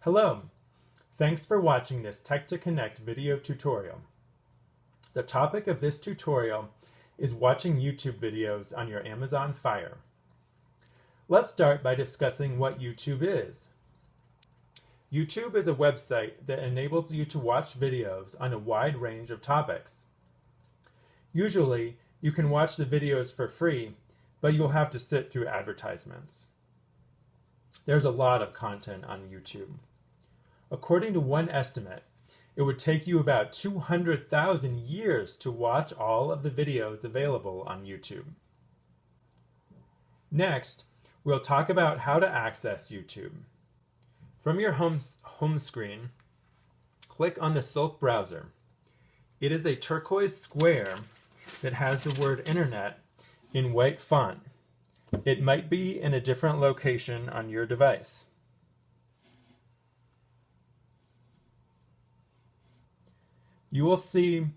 Hello, thanks for watching this Tech to Connect video tutorial. The topic of this tutorial is watching YouTube videos on your Amazon Fire. Let's start by discussing what YouTube is. YouTube is a website that enables you to watch videos on a wide range of topics. Usually, you can watch the videos for free, but you'll have to sit through advertisements. There's a lot of content on YouTube. According to one estimate, it would take you about 200,000 years to watch all of the videos available on YouTube. Next, we'll talk about how to access YouTube. From your home screen, click on the Silk browser. It is a turquoise square that has the word Internet in white font. It might be in a different location on your device. You will see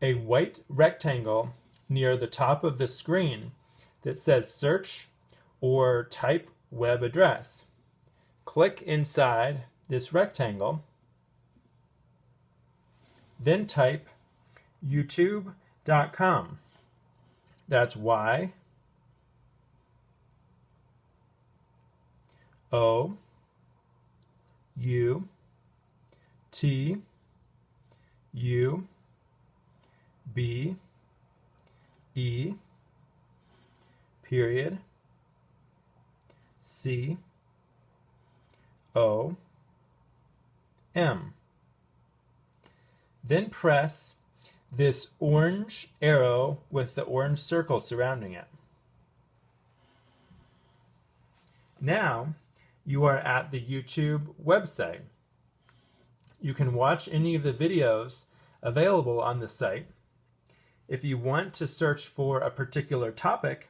a white rectangle near the top of the screen that says Search or Type Web Address. Click inside this rectangle, then type youtube.com. That's Y-O-U-T-U-B-E period C-O-M. Then press this orange arrow with the orange circle surrounding it. Now you are at the YouTube website. You can watch any of the videos available on the site. If you want to search for a particular topic,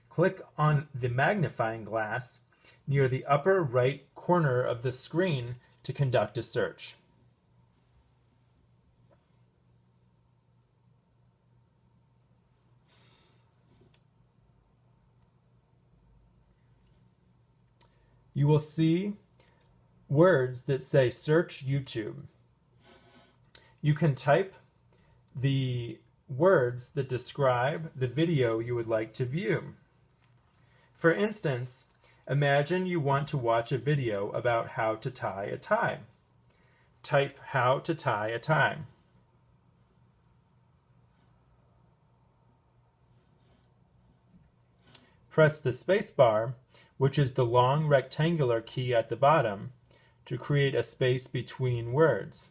click on the magnifying glass near the upper right corner of the screen to conduct a search. You will see words that say Search YouTube. You can type the words that describe the video you would like to view. For instance, imagine you want to watch a video about how to tie a tie. Type how to tie a tie. Press the space bar, which is the long rectangular key at the bottom, to create a space between words.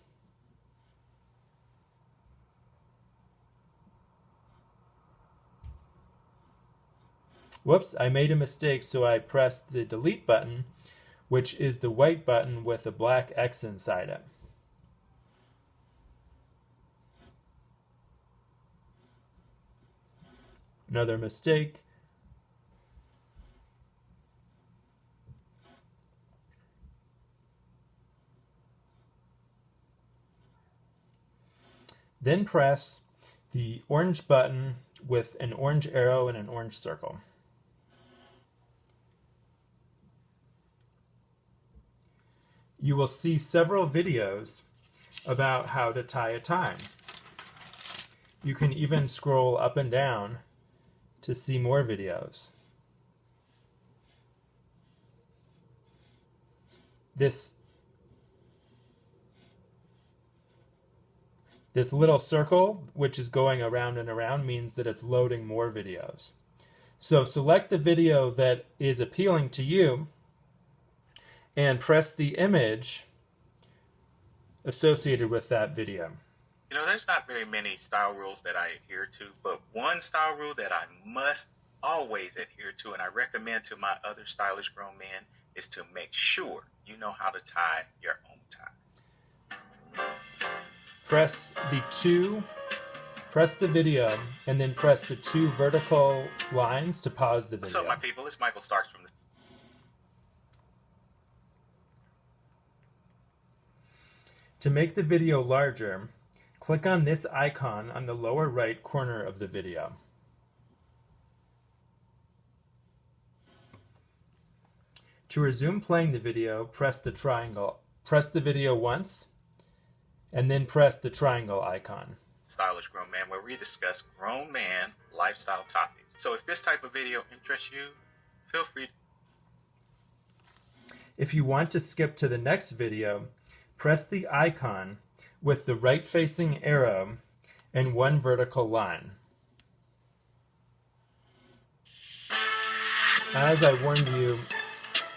Whoops, I made a mistake, so I pressed the delete button, which is the white button with a black X inside it. Another mistake. Then press the orange button with an orange arrow and an orange circle. You will see several videos about how to tie a tie. You can even scroll up and down to see more videos. This little circle, which is going around and around, means that it's loading more videos. So select the video that is appealing to you and press the image associated with that video. You know, there's not very many style rules that I adhere to, but one style rule that I must always adhere to, and I recommend to my other stylish grown men, is to make sure you know how to tie your own tie. Press the video, and then press the two vertical lines to pause the video. What's up, my people? It's Michael Starks from the... To make the video larger, click on this icon on the lower right corner of the video. To resume playing the video, press the triangle press the video once, and then press the triangle icon. Stylish Grown Man, where we discuss grown man lifestyle topics. So if this type of video interests you, feel free. If you want to skip to the next video, press the icon with the right-facing arrow and one vertical line. As I warned you,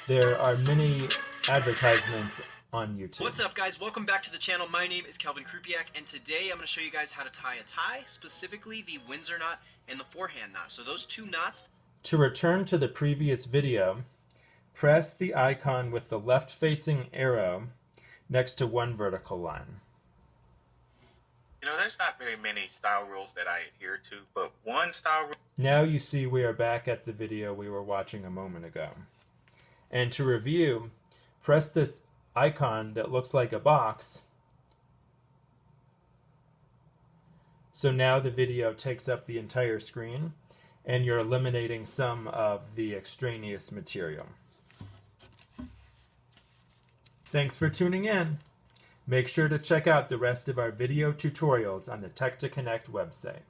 there are many advertisements on YouTube. What's up, guys? Welcome back to the channel. My name is Kelvin Krupiak, and today I'm going to show you guys how to tie a tie, specifically the Windsor knot and the forehand knot. So those two knots. To return to the previous video, press the icon with the left-facing arrow next to one vertical line. You know, there's not very many style rules that I adhere to, but one style rule. Now you see we are back at the video we were watching a moment ago. And to review, press this icon that looks like a box. So now the video takes up the entire screen and you're eliminating some of the extraneous material. Thanks for tuning in. Make sure to check out the rest of our video tutorials on the Tech to Connect website.